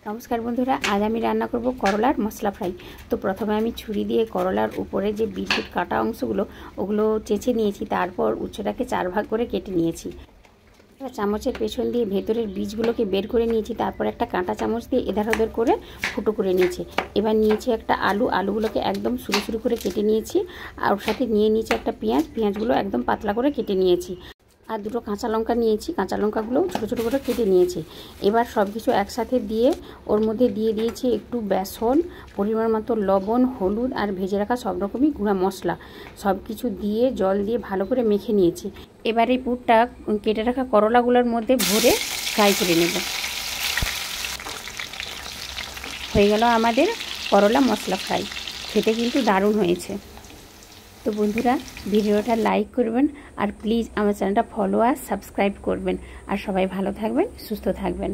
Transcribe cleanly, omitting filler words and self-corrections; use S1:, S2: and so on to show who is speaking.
S1: নমস্কার বন্ধুরা, আজ আমি রান্না করব করলার মশলা ফ্রাই। তো প্রথমে আমি ছুরি দিয়ে করলার উপরে যে বিট কাটা অংশগুলো ওগুলো চেঁচে নিয়েছি। তারপর উচ্চটাকে 4 ভাগ করে কেটে নিয়েছি। চামচের পেছন দিয়ে ভেতরের বীজগুলোকে বের করে নিয়েছি। তারপর একটা কাঁটা চামচ দিয়ে এধার ওধার করে ফুটো করে নিয়েছি। এবার নিয়েছি একটা আলুগুলোকে একদম সরু সরু করে কেটে নিয়েছি। আর ওর সাথে নিয়ে নিয়েছি একটা পেঁয়াজগুলো একদম পাতলা করে কেটে নিয়েছি। আর দুটো কাঁচা লঙ্কা নিয়েছি, কাঁচা লঙ্কাগুলোও ছোটো ছোটো করে কেটে নিয়েছি। এবার সব কিছু একসাথে দিয়ে ওর মধ্যে দিয়ে দিয়েছি একটু বেসন, পরিমাণ মতো লবণ, হলুদ আর ভেজে রাখা সব রকমই গুঁড়া মশলা। সব কিছু দিয়ে জল দিয়ে ভালো করে মেখে নিয়েছি। এবার এই পুরটা কেটে রাখা করলাগুলোর মধ্যে ভরে ফ্রাই করে নেব। হয়ে গেল আমাদের করলা মশলা ফ্রাই। খেতে কিন্তু দারুণ হয়েছে। তো বন্ধুরা, ভিডিওটা লাইক করবেন আর প্লিজ আমার চ্যানেলটা ফলো আর সাবস্ক্রাইব করবেন। আর সবাই ভালো থাকবেন, সুস্থ থাকবেন।